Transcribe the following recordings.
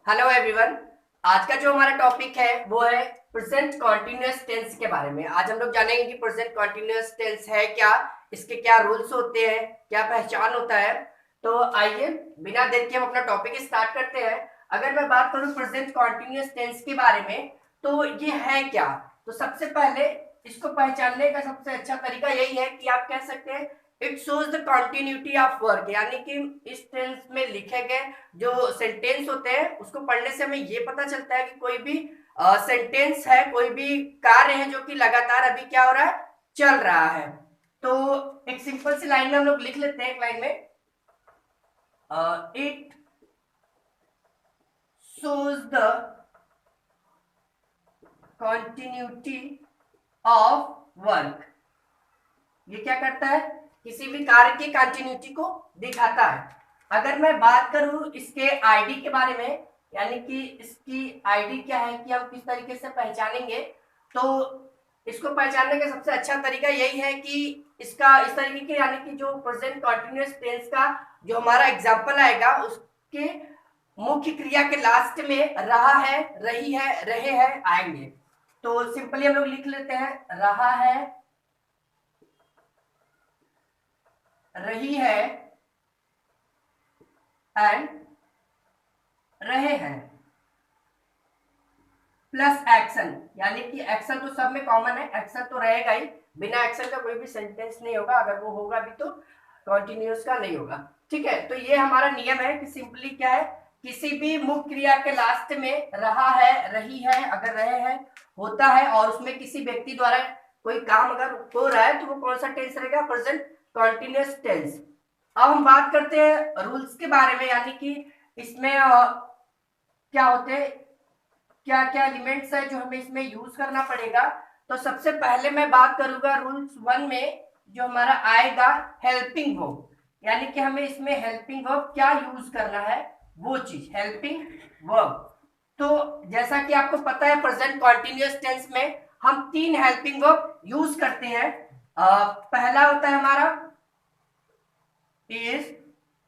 Hello everyone. आज का जो हमारा टॉपिक है वो है प्रेजेंट कॉन्टिन्यूअस टेंस के बारे में। आज हम लोग जानेंगे कि प्रेजेंट कॉन्टिन्यूअस टेंस है क्या, इसके क्या रूल्स होते हैं, क्या पहचान होता है। तो आइए बिना देर के हम अपना टॉपिक स्टार्ट करते हैं। अगर मैं बात करूं प्रेजेंट कॉन्टिन्यूअस टेंस के बारे में तो ये है क्या, तो सबसे पहले इसको पहचानने का सबसे अच्छा तरीका यही है कि आप कह सकते हैं it shows the continuity of work, यानी कि इस टेंस में लिखे गए जो सेंटेंस होते हैं उसको पढ़ने से हमें ये पता चलता है कि कोई भी सेंटेंस है, कोई भी कार्य है जो कि लगातार अभी क्या हो रहा है, चल रहा है। तो एक सिंपल सी लाइन में हम लोग लिख लेते हैं, एक लाइन में it shows the continuity of work. ये क्या करता है, किसी भी कार्य की कंटिन्यूटी को दिखाता है। अगर मैं बात करूं इसके आईडी के बारे में, यानी कि इसकी आईडी क्या है कि हम किस तरीके से पहचानेंगे, तो इसको पहचानने का सबसे अच्छा तरीका यही है कि इसका इस तरीके के, यानी कि जो प्रेजेंट कंटीन्यूअस टेंस का जो हमारा एग्जांपल आएगा उसके मुख्य क्रिया के लास्ट में रहा है, रही है, रहे हैं आएंगे। तो सिंपली हम लोग लिख लेते हैं रहा है, रही है एंड रहे हैं प्लस एक्शन, यानी कि एक्शन तो सब में कॉमन है, एक्शन तो रहेगा ही, बिना एक्शन का कोई भी सेंटेंस नहीं होगा, अगर वो होगा भी तो कॉन्टिन्यूअस का नहीं होगा। ठीक है, तो ये हमारा नियम है कि सिंपली क्या है, किसी भी मुख्य क्रिया के लास्ट में रहा है, रही है, अगर रहे हैं होता है और उसमें किसी व्यक्ति द्वारा कोई काम अगर हो रहा है तो वो कौन सा टेंस रहेगा, प्रेजेंट कॉन्टिन्यूअस टेंस। अब हम बात करते हैं रूल्स के बारे में, यानी कि इसमें क्या होते हैं, क्या क्या एलिमेंट्स है जो हमें इसमें यूज करना पड़ेगा। तो सबसे पहले मैं बात करूंगा रूल्स 1 में जो हमारा आएगा हेल्पिंग वर्ब, यानी कि हमें इसमें हेल्पिंग वर्ब क्या यूज करना है, वो चीज हेल्पिंग वर्ब। तो जैसा कि आपको पता है प्रेजेंट कॉन्टिन्यूअस टेंस में हम 3 हेल्पिंग वर्ब यूज करते हैं। पहला होता है हमारा इज,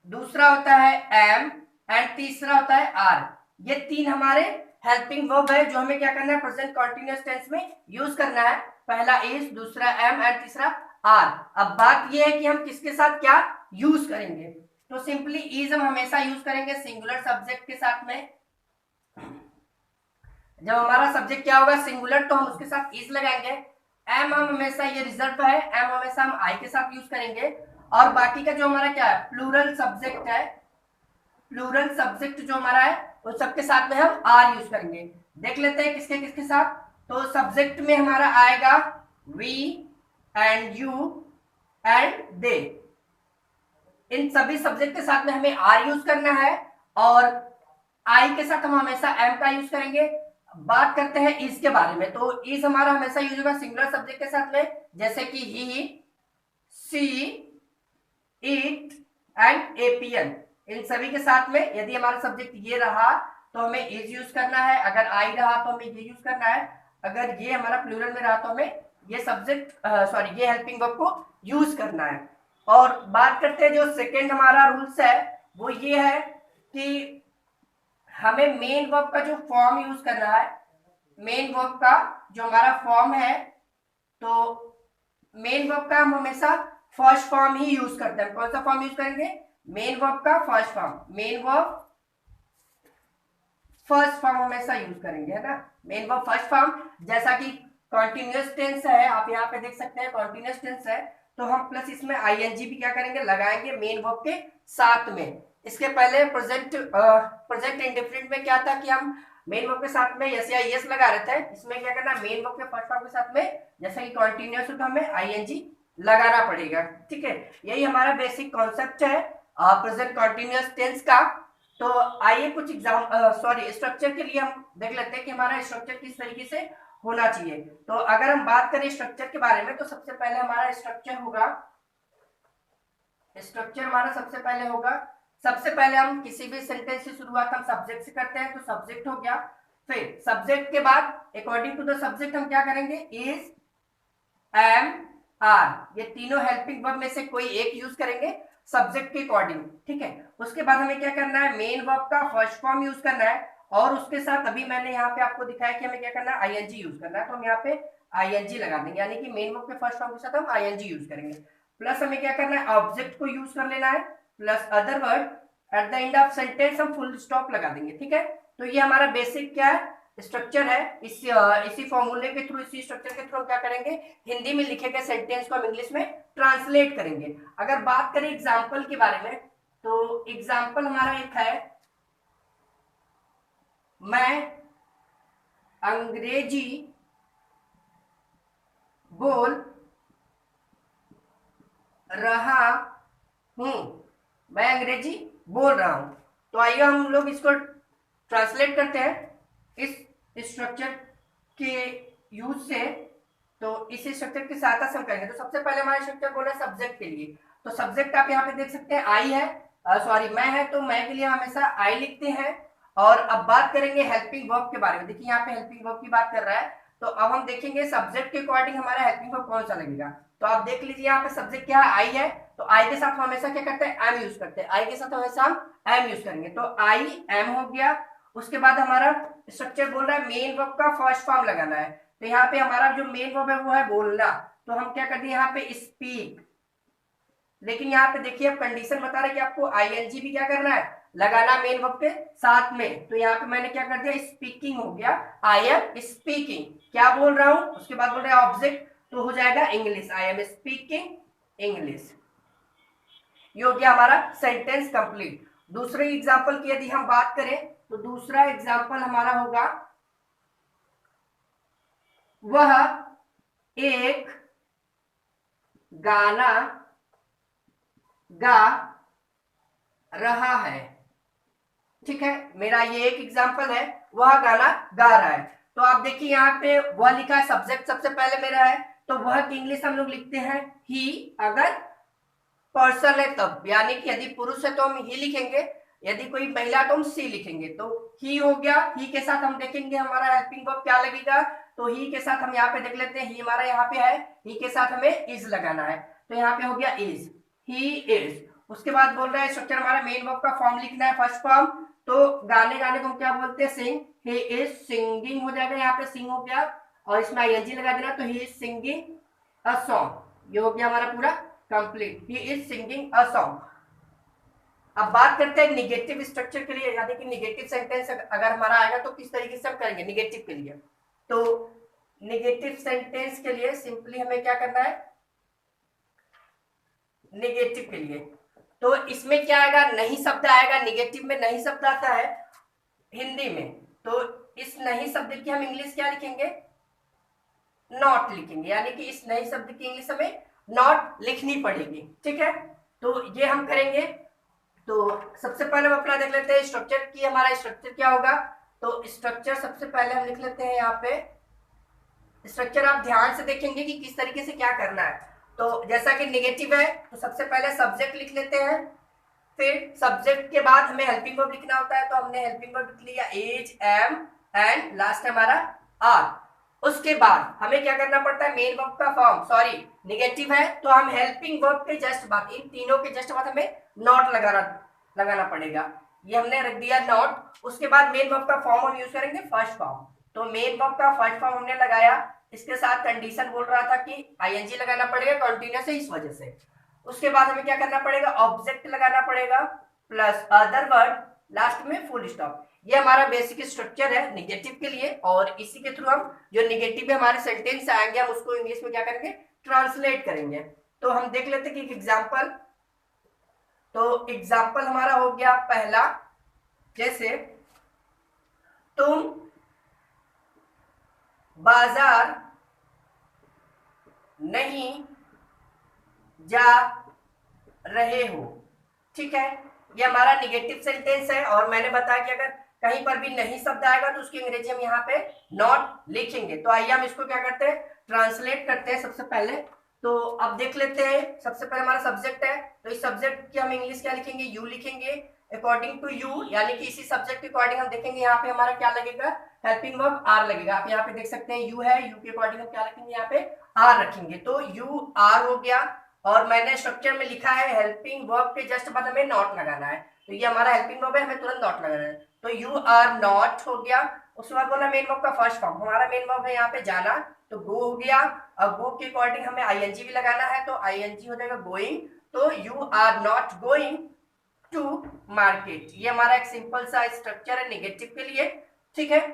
दूसरा होता है एम एंड तीसरा होता है आर। ये 3 हमारे हेल्पिंग वर्ब है जो हमें क्या करना है, प्रेजेंट कंटीन्यूअस टेंस में यूज करना है। पहला इज, दूसरा एम एंड तीसरा आर। अब बात ये है कि हम किसके साथ क्या यूज करेंगे, तो सिंपली इज हम हमेशा यूज करेंगे सिंगुलर सब्जेक्ट के साथ में। जब हमारा सब्जेक्ट क्या होगा सिंगुलर तो हम उसके साथ इज लगाएंगे। एम हम हमेशा, ये रिजर्व है, एम हमेशा हम आई के साथ यूज करेंगे। और बाकी का जो हमारा क्या है प्लूरल सब्जेक्ट है, प्लूरल सब्जेक्ट जो हमारा है उस सबके साथ में हम आर यूज करेंगे। देख लेते हैं किसके किसके साथ। तो सब्जेक्ट में हमारा आएगा we and you and they, इन सभी सब्जेक्ट के साथ में हमें आर यूज करना है। और आई के साथ हम हमेशा एम का यूज करेंगे। बात करते हैं इज के बारे में, तो इज हमारा हमेशा यूज होगा सिंगुलर सब्जेक्ट के साथ में, जैसे कि ही, सी, इट एंड एपीएन। इन सभी के साथ में यदि हमारा सब्जेक्ट ये रहा तो हमें इज यूज करना है, अगर आई रहा तो हमें ये यूज करना है, अगर ये हमारा प्लूरल में रहा तो हमें ये सब्जेक्ट सॉरी ये हेल्पिंग वर्ब को यूज करना है। और बात करते हैं जो सेकेंड हमारा रूल्स है वो ये है कि हमें मेन वर्ब का जो फॉर्म यूज करना है, मेन वर्ब का जो हमारा फॉर्म है, तो मेन वर्ब का हम हमेशा फर्स्ट फॉर्म ही यूज करते हैं। कौन सा फॉर्म यूज करेंगे, मेन वर्ब का first form, main verb first form हमेशा यूज करेंगे, है ना, मेन वर्ब फर्स्ट फॉर्म। जैसा कि कॉन्टिन्यूअस टेंस है, आप यहाँ पे देख सकते हैं कॉन्टिन्यूअस टेंस है तो हम प्लस इसमें आईएनजी भी क्या करेंगे, लगाएंगे मेन वर्ब के साथ में। इसके पहले प्रेजेंट इंडिफरेंट में क्या था कि हम मेन वर्ब के साथ में यस या यस लगा रहे थे, इसमें क्या करना मेन वर्ब के फर्स्ट फॉर्म के साथ में जैसा कि कॉन्टिन्यूअस होता हमें आईएनजी लगाना पड़ेगा। ठीक है, यही हमारा बेसिक कॉन्सेप्ट है प्रेजेंट कॉन्टिन्यूअस टेंस का। तो आइए कुछ स्ट्रक्चर के लिए हम देख लेते हैं कि हमारा स्ट्रक्चर किस तरीके से होना चाहिए। तो अगर हम बात करें स्ट्रक्चर के बारे में तो सबसे पहले हमारा स्ट्रक्चर होगा, स्ट्रक्चर हमारा सबसे पहले होगा, सबसे पहले हम किसी भी सेंटेंस की शुरुआत हम सब्जेक्ट से करते हैं, तो सब्जेक्ट हो गया। फिर सब्जेक्ट के बाद अकॉर्डिंग टू द सब्जेक्ट हम क्या करेंगे, इज, एम, आर, ये तीनों हेल्पिंग वर्ब में से कोई एक यूज करेंगे सब्जेक्ट के अकॉर्डिंग। ठीक है, उसके बाद हमें क्या करना है, मेन वर्ब का फर्स्ट फॉर्म यूज करना है और उसके साथ अभी मैंने यहाँ पे आपको दिखाया कि हमें क्या करना है, आईएनजी यूज करना है, तो हम यहाँ पे आईएनजी लगा देंगे, यानी कि मेन वर्ब के फर्स्ट फॉर्म के साथ हम आईएनजी यूज करेंगे। प्लस हमें क्या करना है, ऑब्जेक्ट को यूज कर लेना है, plus other word, at the end of sentence हम फुल स्टॉप लगा देंगे। ठीक है, तो ये हमारा बेसिक क्या है, स्ट्रक्चर है। इसी फॉर्मूले के थ्रू, इसी स्ट्रक्चर के थ्रू हम क्या करेंगे, हिंदी में लिखे गए सेंटेंस को हम इंग्लिश में ट्रांसलेट करेंगे। अगर बात करें एग्जाम्पल के बारे में, तो एग्जाम्पल हमारा एक है, मैं अंग्रेजी बोल रहा हूं, मैं अंग्रेजी बोल रहा हूं। तो आइए हम लोग इसको ट्रांसलेट करते हैं इस स्ट्रक्चर के यूज से। तो इस स्ट्रक्चर की सहायता से हम करेंगे। तो सबसे पहले हमारा स्ट्रक्चर बोला सब्जेक्ट के लिए, तो सब्जेक्ट आप यहाँ पे देख सकते हैं आई है, सॉरी मैं है, तो मैं के लिए हमेशा आई लिखते हैं। और अब बात करेंगे हेल्पिंग वर्ब के बारे में। देखिए यहाँ पे हेल्पिंग वर्ब की बात कर रहा है, तो अब हम देखेंगे सब्जेक्ट के अकॉर्डिंग हमारा हेल्पिंग वर्ब कौन सा लगेगा। तो आप देख लीजिए यहाँ पे सब्जेक्ट क्या है, आई है, तो आई के साथ हम हमेशा क्या करते हैं, एम यूज करते हैं, आई के साथ हमेशा हम एम यूज करेंगे। तो आई एम हो गया। उसके बाद हमारा स्ट्रक्चर बोल रहा है मेन वर्ब का फर्स्ट फॉर्म लगाना है, तो यहाँ पे हमारा जो मेन वर्ब है वो है बोलना, तो हम क्या करते हैं यहाँ पे स्पीक। लेकिन यहाँ पे देखिए अब कंडीशन बता रहा है कि आपको आईएनजी भी क्या करना है, लगाना मेन वर्ब के साथ में। तो यहाँ पे मैंने क्या कर दिया, स्पीकिंग हो गया, आई एम स्पीकिंग, क्या बोल रहा हूं। उसके बाद बोल रहे हैं ऑब्जेक्ट, तो हो जाएगा English, I am speaking English. ये हो गया हमारा सेंटेंस कंप्लीट। दूसरे एग्जाम्पल की यदि हम बात करें, तो दूसरा एग्जाम्पल हमारा होगा, वह एक गाना गा रहा है। ठीक है, मेरा ये एक एग्जाम्पल है, वह गाना गा रहा है। तो आप देखिए यहाँ पे वह लिखा है, सब्जेक्ट सबसे पहले मेरा है, तो वह की इंग्लिश हम लोग लिखते हैं ही, अगर पर्सन है तब, यानी कि यदि पुरुष है तो हम ही लिखेंगे, यदि कोई महिला तो हम सी लिखेंगे। तो ही हो गया, ही के साथ हम देखेंगे हमारा हेल्पिंग वर्ब क्या लगेगा, तो ही के साथ हम यहाँ पे देख लेते हैं, ही हमारा यहाँ पे है, ही के साथ हमें इज लगाना है, तो यहाँ पे हो गया इज, ही इज। उसके बाद बोल रहा है स्ट्रक्चर हमारा मेन वर्ब का फॉर्म लिखना है, फर्स्ट फॉर्म, तो गाने गाने को हम क्या बोलते हैं, सिंग, ही इज सिंगिंग हो जाएगा, यहाँ पे सिंग हो गया, और इसमें आईएनजी लगा देना, तो he is singing a song, ये हो गया हमारा पूरा complete, he is singing a song. अब बात करते हैं निगेटिव स्ट्रक्चर के लिए, यानी कि निगेटिव सेंटेंस अगर हमारा आएगा तो किस तरीके से हम करेंगे निगेटिव के लिए। तो निगेटिव सेंटेंस के लिए सिंपली हमें क्या करना है, निगेटिव के लिए, तो इसमें क्या आएगा, नहीं शब्द आएगा, निगेटिव में नहीं शब्द आता है हिंदी में, तो इस नहीं शब्द की हम इंग्लिश क्या लिखेंगे, नॉट लिखेंगे, यानी कि इस नए शब्द की इंग्लिश हमें नॉट लिखनी पड़ेगी। ठीक है, तो ये हम करेंगे। तो सबसे पहले हम अपना देख लेते हैं स्ट्रक्चर की, हमारा स्ट्रक्चर क्या होगा। तो स्ट्रक्चर सबसे पहले हम लिख लेते हैं यहाँ पे, स्ट्रक्चर आप ध्यान से देखेंगे कि किस तरीके से क्या करना है। तो जैसा कि नेगेटिव है, तो सबसे पहले सब्जेक्ट लिख लेते हैं, फिर सब्जेक्ट के बाद हमें हेल्पिंग वर्ब लिखना होता है, तो हमने हेल्पिंग वर्ब लिख लिया, इज, एम, एंड लास्ट हमारा आर। उसके बाद हमें क्या करना पड़ता है, मेन वर्ब का फॉर्म, सॉरी नेगेटिव है तो हम हेल्पिंग वर्ब के जस्ट बाद, इन तीनों के जस्ट बाद हमें नॉट लगाना पड़ेगा, ये हमने रख दिया नॉट। उसके बाद मेन वर्ब का फॉर्म हम यूज करेंगे फर्स्ट फॉर्म, तो मेन वर्ब का फर्स्ट फॉर्म हमने लगाया, इसके साथ कंडीशन बोल रहा था कि आईएनजी लगाना पड़ेगा कंटिन्यूअस है इस वजह से। उसके बाद हमें क्या करना पड़ेगा, ऑब्जेक्ट लगाना पड़ेगा, प्लस अदर वर्ड, लास्ट में फुल स्टॉप। ये हमारा बेसिक स्ट्रक्चर है निगेटिव के लिए, और इसी के थ्रू हम जो निगेटिव है हमारे सेंटेंस आएंगे, हम उसको इंग्लिश में क्या करेंगे, ट्रांसलेट करेंगे। तो हम देख लेते हैं कि एग्जाम्पल, तो एग्जाम्पल हमारा हो गया पहला, जैसे तुम बाजार नहीं जा रहे हो। ठीक है, ये हमारा निगेटिव सेंटेंस है, और मैंने बताया कि अगर कहीं पर भी नहीं शब्द आएगा तो उसकी अंग्रेजी हम यहाँ पे नॉट लिखेंगे। तो आइए हम इसको क्या करते हैं, ट्रांसलेट करते हैं सबसे पहले। तो अब देख लेते हैं, सबसे पहले हमारा सब्जेक्ट है, तो इस सब्जेक्ट की हम इंग्लिश क्या लिखेंगे, यू लिखेंगे, अकॉर्डिंग टू यू, यानी कि इसी सब्जेक्ट के अकॉर्डिंग हम देखेंगे यहाँ पे हमारा क्या लगेगा, हेल्पिंग वर्ब आर लगेगा। आप यहाँ पे देख सकते हैं यू है, यू के अकॉर्डिंग हम क्या लिखेंगे, यहाँ पे आर रखेंगे, तो यू आर हो गया। और मैंने स्ट्रक्चर में लिखा है हेल्पिंग वर्ब के जस्ट बाद हमें नॉट लगाना है, तो ये हमारा हेल्पिंग वर्ब है, हमें तुरंत नॉट लगाना है। तो यू आर नॉट हो गया। उसके बाद बोला मेन वर्ब का फर्स्ट फॉर्म, हमारा मेन वर्ब है यहाँ पे जाना, तो गो हो गया। अब गो के अकॉर्डिंग हमें आईएनजी भी लगाना है, तो आईएनजी हो जाएगा गोइंग। तो you are not going to market. ये हमारा एक सिंपल सा स्ट्रक्चर है नेगेटिव के लिए, ठीक है।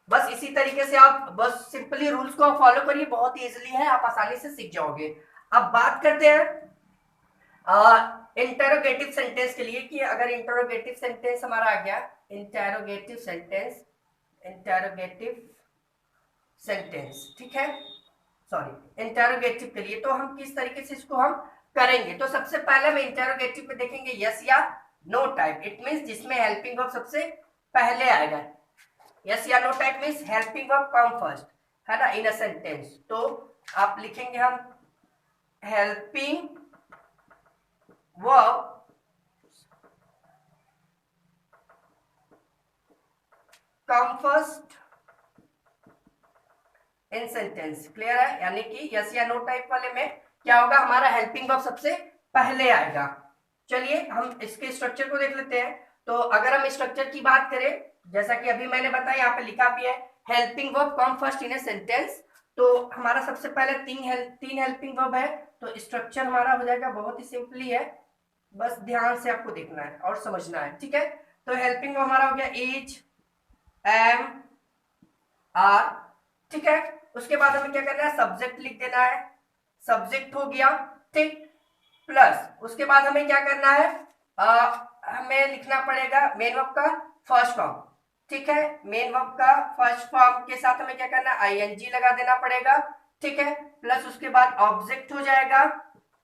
बस इसी तरीके से आप बस सिंपली रूल्स को फॉलो करिए, बहुत इजीली है, आप आसानी से सीख जाओगे। अब बात करते हैं इंटरोगेटिव सेंटेंस के लिए, कि अगर इंटरोगेटिव सेंटेंस हमारा आ गया, इंटरोगेटिव सेंटेंस, इंटरोगेटिव सेंटेंस, ठीक है, सॉरी इंटरोगेटिव के लिए, तो हम किस तरीके से इसको हम करेंगे। तो सबसे पहले हम इंटरोगेटिव पे देखेंगे यस या नो टाइप। इट मींस जिसमें हेल्पिंग वर्ब सबसे पहले आएगा। यस या no type means helping verb come first, है ना, इन अ सेंटेंस। तो आप लिखेंगे हम helping verb come first in sentence. Clear है, यानी कि यस या नो टाइप वाले में क्या होगा, हमारा हेल्पिंग वर्ब सबसे पहले आएगा। चलिए हम इसके स्ट्रक्चर को देख लेते हैं। तो अगर हम स्ट्रक्चर की बात करें, जैसा कि अभी मैंने बताया, यहाँ पे लिखा भी है helping verb come first in a sentence. तो हमारा सबसे पहले तीन हेल्पिंग वर्ब है। तो स्ट्रक्चर हमारा हो जाएगा, बहुत ही सिंपली है, बस ध्यान से आपको देखना है और समझना है, ठीक है। तो हेल्पिंग वर्ब हमारा हो गया इज, एम, आर, ठीक है। उसके बाद हमें क्या करना है, सब्जेक्ट लिख देना है, सब्जेक्ट हो गया, ठीक। प्लस उसके बाद हमें क्या करना है, हमें लिखना पड़ेगा मेन वर्ब का फर्स्ट फॉर्म, ठीक है। मेन वर्ब का फर्स्ट फॉर्म के साथ हमें क्या करना है, आईएनजी लगा देना पड़ेगा, ठीक है। प्लस उसके बाद ऑब्जेक्ट हो जाएगा,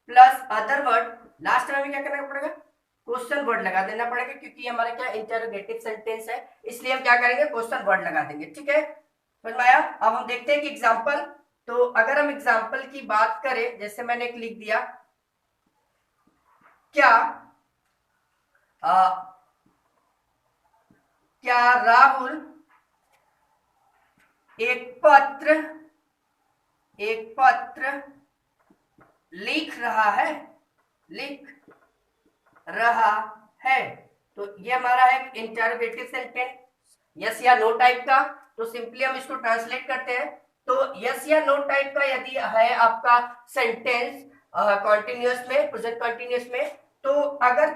प्लस अदर वर्ड, लास्ट में हमें क्या करना पड़ेगा, क्वेश्चन वर्ड लगा देना पड़ेगा, क्योंकि हमारा क्या इंटरोगेटिव सेंटेंस है, इसलिए हम क्या करेंगे, क्वेश्चन वर्ड लगा देंगे, ठीक है। समझ में आया। अब हम देखते हैं कि एग्जाम्पल। तो अगर हम एग्जाम्पल की बात करें, जैसे मैंने एक लिख दिया, क्या क्या राहुल एक पत्र लिख रहा है, लिख रहा है। तो ये हमारा है इंटरोगेटिव सेंटेंस, यस या नो टाइप का। तो सिंपली हम इसको ट्रांसलेट करते हैं। तो यस या नो टाइप का यदि है आपका सेंटेंस कॉन्टिन्यूअस में, प्रेजेंट कॉन्टिन्यूअस में, तो अगर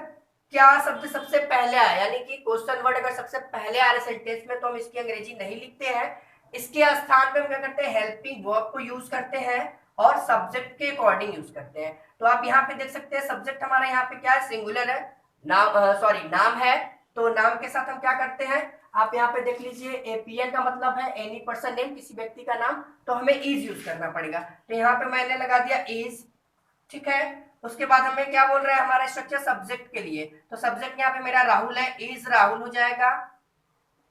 क्या शब्द सबसे पहले आया, यानी कि क्वेश्चन वर्ड अगर सबसे पहले आ रहे सेंटेंस में, तो हम इसकी अंग्रेजी नहीं लिखते हैं। इसके स्थान पे हम क्या करते हैं, हेल्पिंग वर्ब को यूज करते हैं और सब्जेक्ट के अकॉर्डिंग यूज करते हैं। तो आप यहाँ पे देख सकते हैं, सब्जेक्ट हमारा यहाँ पे क्या है, सिंगुलर है, नाम, सॉरी नाम है। तो नाम के साथ हम क्या करते हैं, आप यहाँ पे देख लीजिए, एपीएन का मतलब है एनी पर्सन नेम, किसी व्यक्ति का नाम, तो हमें इज यूज करना पड़ेगा। तो यहाँ पे मैंने लगा दिया इज, ठीक है। उसके बाद हमें क्या बोल रहा है, हमारा स्ट्रक्चर सब्जेक्ट के लिए, तो सब्जेक्ट यहाँ पे मेरा राहुल है, इज राहुल हो जाएगा,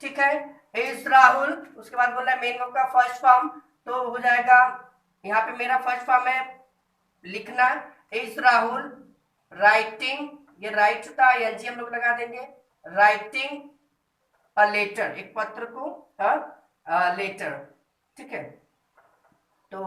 ठीक है, इज राहुल। उसके बाद बोल रहा है मेन वर्ब का फर्स्ट फॉर्म, तो हो जाएगा, यहाँ पे मेरा फर्स्ट फॉर्म है लिखना, इज राहुल राइटिंग, ये राइट था, एनजी हम लोग लगा देंगे, राइटिंग अ लेटर, एक पत्र को लेटर, ठीक है। तो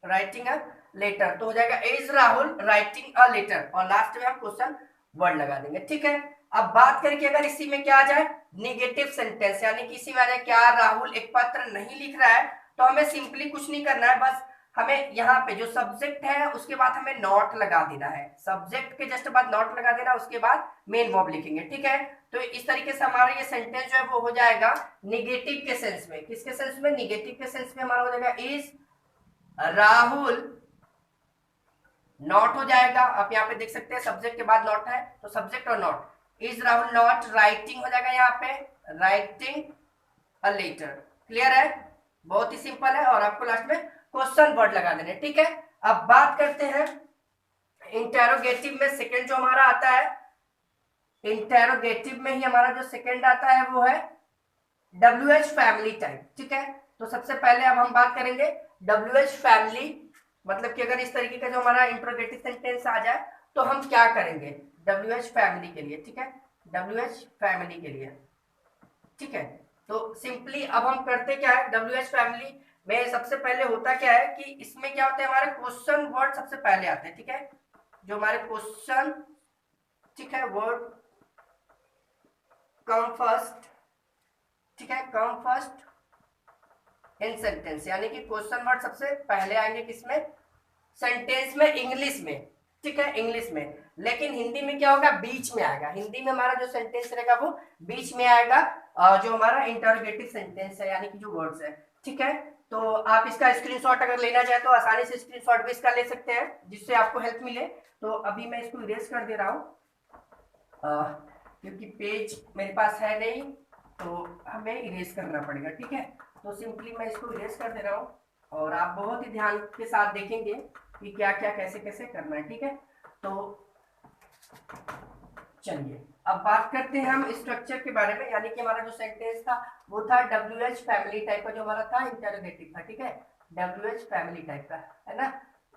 राइटिंग अ लेटर, तो हो जाएगा is Rahul writing a letter, और लास्ट में हम क्वेश्चन वर्ड लगा देंगे, ठीक है। अब बात करें कि अगर इसी में क्या आ जाए, नेगेटिव सेंटेंस, यानी कि इसी में आ जाए क्या राहुल एक पत्र नहीं लिख रहा है, तो हमें सिंपली कुछ नहीं करना है, बस हमें यहाँ पे जो सब्जेक्ट है उसके बाद हमें नॉट लगा देना है, सब्जेक्ट के जस्ट बाद नॉट लगा देना, उसके बाद मेन वर्ब लिखेंगे, ठीक है। तो इस तरीके से हमारा ये सेंटेंस जो है वो हो जाएगा निगेटिव के सेंस में। किसके सेंस में, निगेटिव के सेंस में हमारा हो जाएगा इज राहुल नॉट हो जाएगा। आप यहाँ पे देख सकते हैं सब्जेक्ट के बाद नॉट है, तो सब्जेक्ट और not, is Rahul not writing हो जाएगा यहाँ पे राइटिंग अ लेटर। क्लियर है, बहुत ही सिंपल है, और आपको लास्ट में क्वेश्चन वर्ड लगा देने, ठीक है। अब बात करते हैं इंटेरोगेटिव में सेकंड जो हमारा आता है, इंटेरोगेटिव में ही हमारा जो सेकंड आता है वो है WH फैमिली टाइप, ठीक है। तो सबसे पहले अब हम बात करेंगे WH फैमिली, मतलब कि अगर इस तरीके का जो हमारा इंट्रोगेटिव सेंटेंस आ जाए तो हम क्या करेंगे, WH फैमिली के लिए, ठीक है, WH फैमिली के लिए, ठीक है। तो सिंपली अब हम करते क्या है, WH फैमिली में सबसे पहले होता क्या है कि इसमें क्या होता है, हमारे क्वेश्चन वर्ड सबसे पहले आते हैं, ठीक है, जो हमारे क्वेश्चन, ठीक है, वर्ड कम फर्स्ट, ठीक है, कम फर्स्ट इन सेंटेंस, यानी कि क्वेश्चन वर्ड सबसे पहले आएंगे किसमें, सेंटेंस में, इंग्लिश में, ठीक है, इंग्लिश में। लेकिन हिंदी में क्या होगा, बीच में आएगा। हिंदी में हमारा जो सेंटेंस रहेगा वो बीच में आएगा, जो हमारा इंटरोगेटिव सेंटेंस है, यानी कि जो वर्ड्स है, ठीक है। तो आप इसका स्क्रीनशॉट अगर लेना चाहे तो आसानी से स्क्रीनशॉट भी इसका ले सकते हैं, जिससे आपको हेल्प मिले। तो अभी मैं इसको इरेज कर दे रहा हूँ, क्योंकि पेज मेरे पास है नहीं, तो हमें इरेज करना पड़ेगा, ठीक है। तो सिंपली मैं इसको इरेज कर दे रहा हूँ, और आप बहुत ही ध्यान के साथ देखेंगे कि क्या क्या कैसे कैसे करना है, ठीक है। तो चलिए अब बात करते हैं हम स्ट्रक्चर के बारे में, यानी कि हमारा जो सेंटेंस था वो था WH फैमिली टाइप का, जो हमारा था इंटरोगेटिव था, ठीक है, WH फैमिली टाइप का, है ना,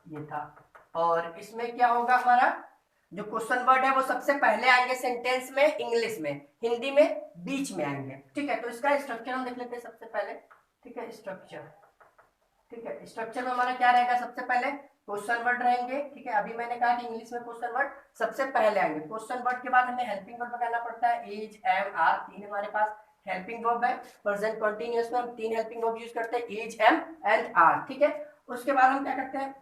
ये था। और इसमें क्या होगा, हमारा जो क्वेश्चन वर्ड है वो सबसे पहले आएंगे सेंटेंस में, इंग्लिश में, हिंदी में बीच में आएंगे, ठीक है। तो इसका स्ट्रक्चर हम देख लेते हैं सबसे पहले, ठीक है, स्ट्रक्चर, ठीक है। स्ट्रक्चर में हमारा क्या रहेगा, सबसे पहले क्वेश्चन वर्ड रहेंगे, ठीक है। अभी मैंने कहा कि इंग्लिश में क्वेश्चन वर्ड सबसे पहले आएंगे। क्वेश्चन वर्ड के बाद हमें हेल्पिंग वर्ब लगाना पड़ता है, इज, एम, आर, तीन हमारे पास हेल्पिंग वर्ब है। प्रेजेंट कंटीन्यूअस में हम तीन हेल्पिंग वर्ब यूज करते हैं, इज, एम एंड आर, ठीक है। उसके बाद हम क्या करते हैं,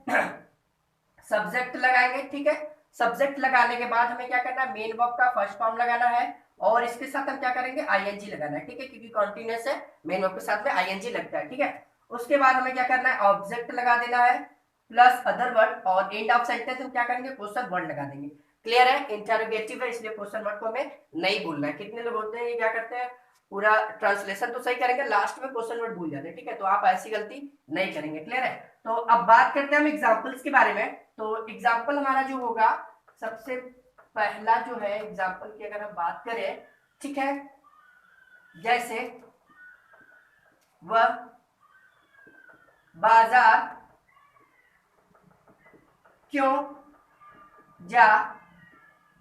सब्जेक्ट लगाएंगे, ठीक है। सब्जेक्ट लगाने के बाद हमें क्या करना है, मेन वर्ब का फर्स्ट फॉर्म लगाना है, और इसके साथ हम क्या करेंगे, आईएनजी लगाना है, ठीक है, क्योंकि कॉन्टिन्यूअस है, मेन वर्ब के साथ में आईएनजी लगता है, ठीक है। उसके बाद हमें क्या करना है, ऑब्जेक्ट लगा देना है प्लस अदर वर्ड, और एंड ऑफ सेंटेंस हम क्या करेंगे, क्वेश्चन वर्ड लगा देंगे। क्लियर है, इंटरोगेटिव है इसलिए क्वेश्चन वर्ड को हमें नहीं भूलना है। कितने लोग होते हैं ये क्या करते हैं, पूरा ट्रांसलेशन तो सही करेंगे, लास्ट में क्वेश्चन वर्ड भूल जाते हैं, ठीक है। तो आप ऐसी गलती नहीं करेंगे, क्लियर है। तो अब बात करते हैं हम एग्जांपल्स के बारे में। तो एग्जांपल हमारा जो होगा, सबसे पहला जो है एग्जांपल की अगर हम बात करें, ठीक है, जैसे वह बाजार क्यों जा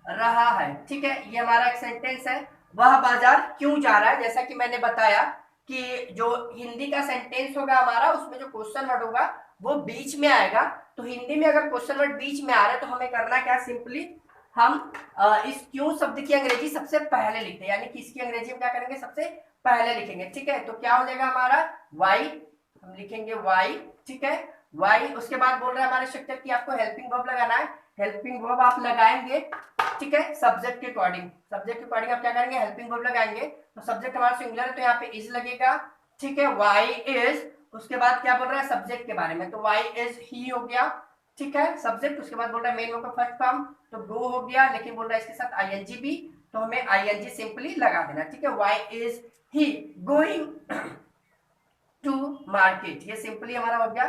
रहा है, ठीक है, ये हमारा एक सेंटेंस है, वह बाजार क्यों जा रहा है। जैसा कि मैंने बताया कि जो हिंदी का सेंटेंस होगा हमारा, उसमें जो क्वेश्चन वर्ड होगा वो बीच में आएगा। तो हिंदी में अगर क्वेश्चन वर्ड बीच में आ रहा है तो हमें करना क्या, सिंपली हम इस क्यों शब्द की अंग्रेजी सबसे पहले लिखते हैं, यानी कि इसकी अंग्रेजी में क्या करेंगे, सबसे पहले लिखेंगे, ठीक है। तो क्या हो जाएगा हमारा, वाई, हम लिखेंगे वाई, ठीक है, वाई। उसके बाद बोल रहा है हमारे स्ट्रक्चर की आपको हेल्पिंग वर्ब लगाना है, हेल्पिंग वर्ब आप लगाएंगे, ठीक है, सब्जेक्ट के अकॉर्डिंग, सब्जेक्ट के अकॉर्डिंग आप क्या करेंगे, हेल्पिंग वर्ब लगाएंगे। तो सब्जेक्ट हमारा सिंगुलर है तो यहाँ पे इज लगेगा, ठीक है, वाई इज। उसके बाद क्या बोल रहा है सब्जेक्ट के बारे में, तो वाई इज ही हो गया, ठीक है, सब्जेक्ट। उसके बाद बोल रहा है मेन वर्ब का फर्स्ट फॉर्म, तो गो हो गया, लेकिन बोल रहा है इसके साथ आईएनजी भी, तो हमें आईएनजी सिंपली लगा देना, ठीक है, why is he going to market, ये सिंपली हमारा हो गया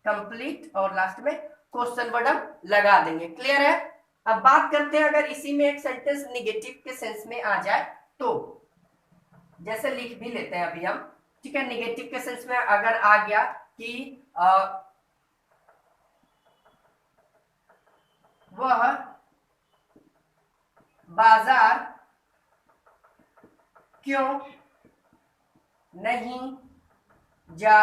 कंप्लीट, और लास्ट में क्वेश्चन वर्ड हम लगा देंगे, क्लियर है। अब बात करते हैं अगर इसी में एक सेंटेंस निगेटिव के सेंस में आ जाए तो, जैसे लिख भी लेते हैं अभी हम, ठीक है, निगेटिव के सेंस में अगर आ गया कि वह बाजार क्यों नहीं जा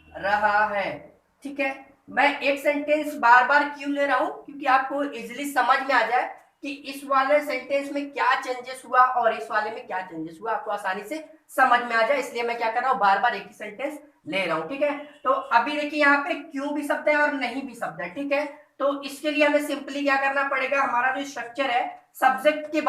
रहा है, ठीक है। मैं एक सेंटेंस बार बार क्यों ले रहा हूं, क्योंकि आपको इजीली समझ में आ जाए कि इस वाले सेंटेंस में क्या चेंजेस हुआ और इस वाले में क्या चेंजेस हुआ, आपको आसानी से समझ में आ जाए, इसलिए मैं क्या कर रहा हूं, बार बार एक ही सेंटेंस ले रहा हूं, ठीक है। तो अभी देखिए यहाँ पे क्यों भी शब्द है और नहीं भी शब्द है, ठीक है। तो इसके लिए हमें सिंपली क्या करना पड़ेगा, हमारा जो स्ट्रक्चर है, सब्जेक्ट के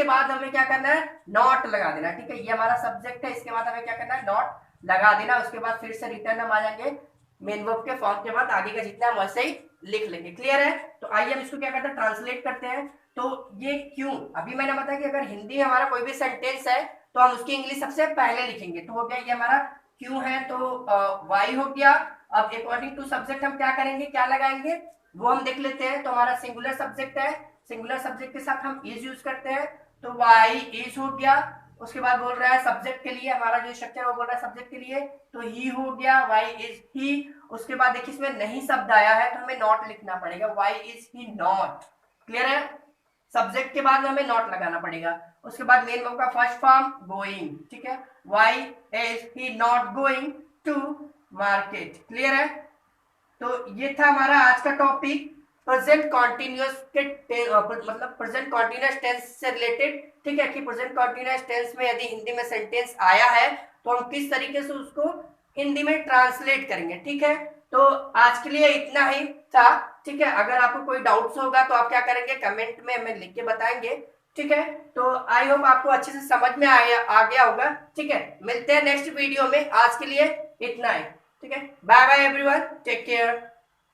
बाद हमें क्या करना है, नॉट लगा देना, ठीक है, ये हमारा सब्जेक्ट है, इसके बाद हमें क्या करना है, नॉट लगा देना। उसके बाद फिर से रिटर्न हम आ जाएंगे मेन वर्ब के फॉर्म के बाद, आगे का जितना हम वैसे ही लिख लेंगे, क्लियर है। तो आइए हम इसको क्या करते हैं, ट्रांसलेट करते हैं। तो ये क्यों, अभी मैंने बताया कि अगर हिंदी में हमारा कोई भी सेंटेंस है तो हम उसकी इंग्लिश सबसे पहले लिखेंगे, तो हो गया ये हमारा क्यों है, तो वाई हो गया। अब अकॉर्डिंग टू सब्जेक्ट हम क्या करेंगे, क्या लगाएंगे, वो हम देख लेते हैं। तो हमारा सिंगुलर सब्जेक्ट है, सिंगुलर सब्जेक्ट के साथ हम इज यूज करते हैं, तो वाई इज हो गया। उसके बाद बोल रहा है सब्जेक्ट के लिए, हमारा जो स्ट्रक्चर वो बोल रहा है सब्जेक्ट के लिए, तो ही हो गया, वाई इज ही। उसके बाद देखिए इसमें नहीं शब्द आया है तो हमें नॉट लिखना पड़ेगा, why is he not, clear है, सब्जेक्ट के बाद हमें नॉट लगाना पड़ेगा। उसके बाद मेन वर्ब का फर्स्ट फॉर्म गोइंग, ठीक है, why is he not going to market, clear है। तो ये था हमारा आज का टॉपिक, प्रेजेंट कॉन्टिन्यूअस के मतलब प्रेजेंट कॉन्टिन्यूअस टेंस से रिलेटेड, ठीक है, कि प्रेजेंट कॉन्टिन्यूअस टेंस में यदि हिंदी में सेंटेंस आया है तो हम किस तरीके से उसको हिंदी में ट्रांसलेट करेंगे, ठीक है। तो आज के लिए इतना ही था, ठीक है। अगर आपको कोई डाउट्स होगा तो आप क्या करेंगे, कमेंट में हमें लिख के बताएंगे, ठीक है। तो आई होप आपको अच्छे से समझ में आ गया होगा, ठीक है। मिलते हैं नेक्स्ट वीडियो में, आज के लिए इतना ही, ठीक है। Bye bye everyone, take care.